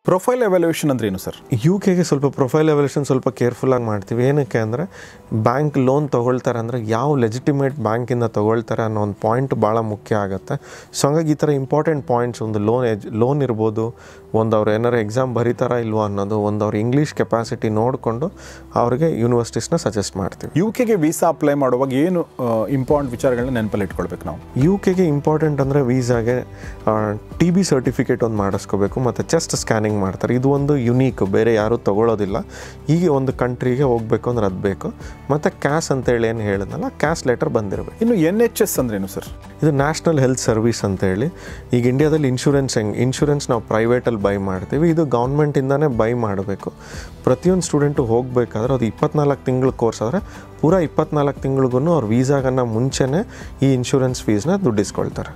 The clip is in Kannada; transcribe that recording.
ಪ್ರೊಫೈಲ್ ಎವ್ಯಾಲ್ಯೂಯೇಷನ್ ಅಂದ್ರೆ ಏನು ಸರ್? ಯುಕೆಗೆ ಸ್ವಲ್ಪ ಪ್ರೊಫೈಲ್ ಎವ್ಯಾಲ್ಯೂಯೇಷನ್ ಸ್ವಲ್ಪ ಕೇರ್ಫುಲ್ಲಾಗಿ ಮಾಡ್ತೀವಿ. ಏನಕ್ಕೆ ಅಂದರೆ ಬ್ಯಾಂಕ್ ಲೋನ್ ತೊಗೊಳ್ತಾರೆ ಅಂದರೆ ಯಾವ ಲೆಜಿಟಿಮೇಟ್ ಬ್ಯಾಂಕಿಂದ ತೊಗೊಳ್ತಾರೆ ಅನ್ನೋ ಒಂದು ಪಾಯಿಂಟ್ ಭಾಳ ಮುಖ್ಯ ಆಗುತ್ತೆ. ಸೊ ಹಂಗಾಗಿ ಈ ಥರ ಇಂಪಾರ್ಟೆಂಟ್ ಪಾಯಿಂಟ್ಸ್, ಒಂದು ಲೋನ್ ಇರ್ಬೋದು, ಒಂದು ಅವ್ರು ಏನಾರು ಎಕ್ಸಾಮ್ ಬರೀತಾರಾ ಇಲ್ವೋ ಅನ್ನೋದು, ಒಂದು ಅವ್ರ ಇಂಗ್ಲೀಷ್ ಕೆಪಾಸಿಟಿ ನೋಡಿಕೊಂಡು ಅವ್ರಿಗೆ ಯೂನಿವರ್ಸಿಟೀಸ್ನ ಸಜೆಸ್ಟ್ ಮಾಡ್ತೀವಿ. ಯುಕೆಗೆ ವೀಸಾ ಅಪ್ಲೈ ಮಾಡುವಾಗ ಏನು ಇಂಪಾರ್ಟೆಂಟ್ ವಿಚಾರಗಳನ್ನ ನೆನಪಲ್ಲಿ ಇಟ್ಕೊಳ್ಬೇಕು ನಾವು? ಯುಕೆಗೆ ಇಂಪಾರ್ಟೆಂಟ್ ಅಂದರೆ ವೀಸಾಗೆ TB ಸರ್ಟಿಫಿಕೇಟ್ ಒಂದು ಮಾಡಿಸ್ಕೋಬೇಕು ಮತ್ತು ಚೆಸ್ಟ್ ಸ್ಕ್ಯಾನಿಂಗ್ ಮಾಡ್ತಾರೆ. ಇದು ಒಂದು ಯುನೀಕ್, ಬೇರೆ ಯಾರೂ ತೊಗೊಳ್ಳೋದಿಲ್ಲ. ಹೀಗೆ ಒಂದು ಕಂಟ್ರಿಗೆ ಹೋಗಬೇಕು ಅಂದ್ರೆ ಅದು ಬೇಕು. ಮತ್ತು ಕ್ಯಾಸ್ ಅಂತೇಳಿ ಏನು ಹೇಳಿದ್ನಲ್ಲ, ಕ್ಯಾಸ್ ಲೆಟರ್ ಬಂದಿರಬೇಕು. ಇನ್ನು NHS ಅಂದ್ರೇನು ಸರ್? ಇದು ನ್ಯಾಷನಲ್ ಹೆಲ್ತ್ ಸರ್ವಿಸ್ ಅಂತೇಳಿ. ಈಗ ಇಂಡಿಯಾದಲ್ಲಿ ಇನ್ಶೂರೆನ್ಸ್ ನಾವು ಪ್ರೈವೇಟಲ್ಲಿ ಬೈ ಮಾಡ್ತೀವಿ, ಇದು ಗೌರ್ಮೆಂಟಿಂದನೇ ಬೈ ಮಾಡಬೇಕು. ಪ್ರತಿಯೊಂದು ಸ್ಟೂಡೆಂಟು ಹೋಗಬೇಕಾದ್ರೆ ಅದು 24 ತಿಂಗಳ ಕೋರ್ಸ್ ಆದರೆ ಪೂರಾ 24 ತಿಂಗಳಿಗೂ ಅವ್ರ ವೀಸಾಗನ್ನ ಮುಂಚೆನೇ ಈ ಇನ್ಶೂರೆನ್ಸ್ ಫೀಸ್ನ ದುಡ್ಡಿಸ್ಕೊಳ್ತಾರೆ.